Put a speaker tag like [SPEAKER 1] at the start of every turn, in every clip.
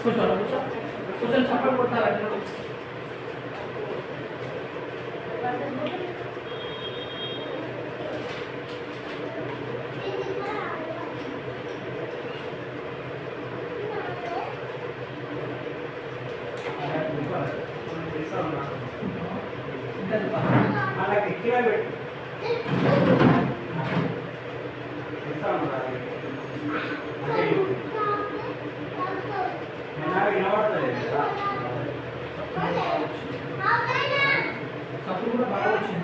[SPEAKER 1] కొంచెం చప్పట్లు కొట్టాలండి. అలాగే ఎక్కినా పెట్టు సప్పుడు కూడా బాగా వచ్చింది.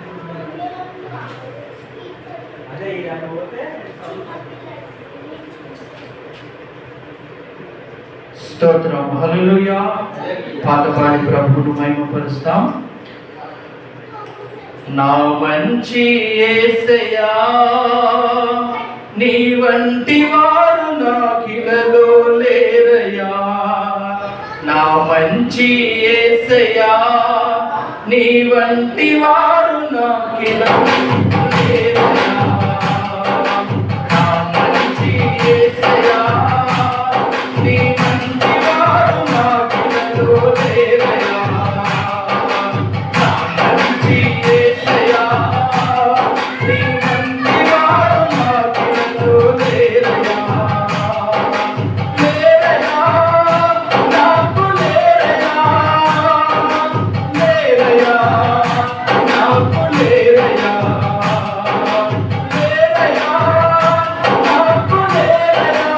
[SPEAKER 1] అదే అది పోతే
[SPEAKER 2] స్తోత్రం. హల్లెలూయా. పాట పాడి ప్రభువును మహిమపరుస్తాం. నా మంచి యేసయ్యా, నీ వంటి వారు నాకిలలో లేరయ్యా. నా మంచి యేసయ్యా, నీ వంటి వారు నాకిలలో లేరయ్యా. నా మంచి యేసయ్యా, నీ వంటి వారు నాకిలలో లేరయ్యా. నా మంచి యేసయ్యా, నీ వంటి వారు నాకిలలో లేరయ్యా. లేరయ్యా, నాకు లేరయ్యా. లేరయ్యా, నాకు లేరయ్యా. లేరయ్యా, నాకు లేరయ్యా.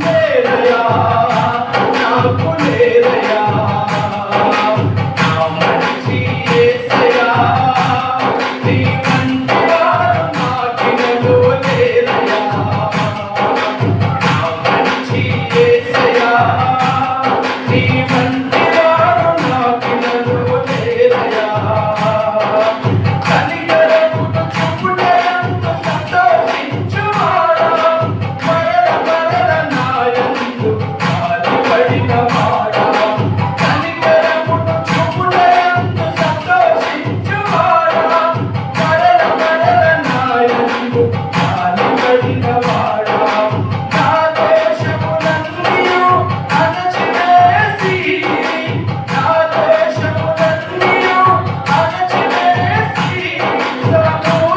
[SPEAKER 2] లేరయ్యా, నాకు లేరయ్యా. నా మంచి యేసయ్యా, నీ వంటి వారు నాకిలలో లేరయ్యా. నా మంచి యేసయ్యా, నీ వంటి వారు నాకిలలో లేరయ్యా. కనికరమును చూపుటయందు సంతోషించువాడా, మరల మరల నాయందు జాలిపడినవాడా. కనికరమును చూపుటయందు సంతోషించువాడా, మరల మరల నాయందు జాలిపడినవాడా. నా దోషములన్నీయు అణచివేసి, నా దోషములన్నీయు అణచివేసి,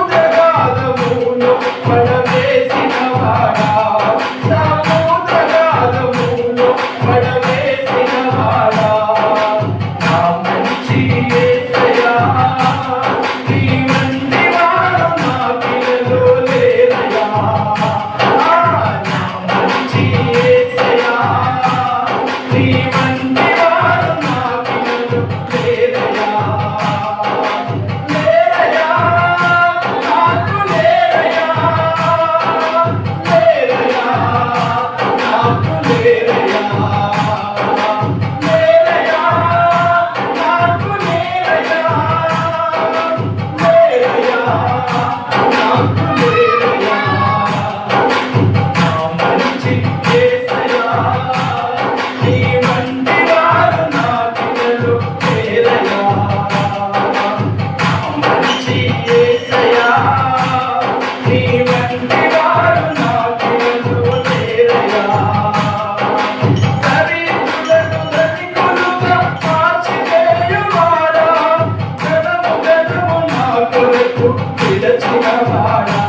[SPEAKER 2] సముద్రగాధములో పడవేసినవాడా. సముద్రగాధములో పడవేసినవాడా. నా మంచి యేసయ్యా, నీ వంటి వారు నాకిలలో లేరయ్యా. నా మంచి యేసయ్యా, నీ వంటి వారు నాకిలలో లేరయ్యా. లేరయ్యా, నాకు లేరయ్యా. లేరయ్యా, నాకు లేరయ్యా. లేరయ్యా, నాకు లేరయ్యా. లేరయ్యా, నాకు లేరయ్యా. నా మంచి యేసయ్యా, నీ వంటి వారు నాకిలలో లేరయ్యా. నా మంచి యేసయ్యా, నీ వంటి వారు నాకిలలో లేరయ్యా. దరిద్రులను ధనికులుగా మార్చివేయువాడా, ధనము ధనము నా కొరకు విడచినవాడా.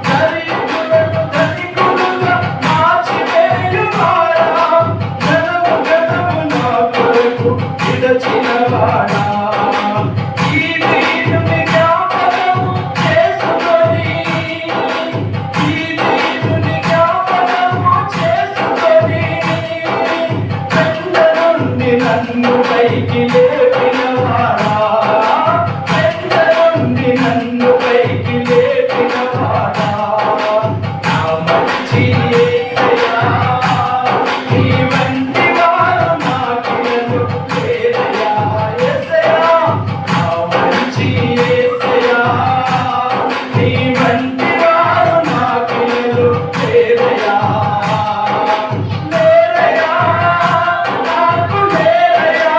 [SPEAKER 2] దరిద్రులను ధనికులుగా మార్చివేయువాడా, ధనము ధనము నా కొరకు విడచినవాడా. ఈ దీనుని జ్ఞాపకము చేసుకొని, ఈ దీనుని జ్ఞాపకము చేసుకొని, పెండ నుండి నన్ను పైకి లేపినవాడా. పెండ నుండి నన్ను పైకి లేపినవాడా. నా మంచి యేసయ్యా, నీ వంటి వారు నాకిలలో లేరయ్యా. యేసయ్యా, నా మంచి యేసయ్యా, నీ వంటి వారు నాకిలలో లేరయ్యా. లేరయ్యా, నాకు లేరయ్యా.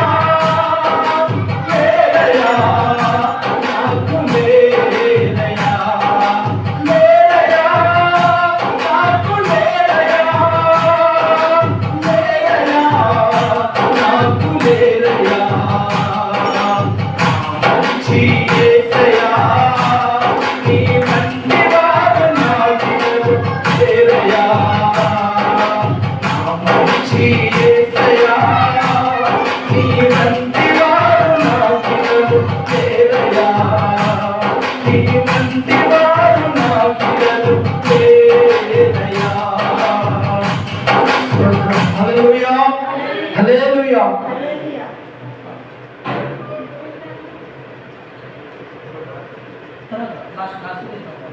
[SPEAKER 2] నీ వంటి వారు నాకిరలు లేరయ్యా. హల్లెలూయా హల్లెలూయా.
[SPEAKER 1] లాస్ట్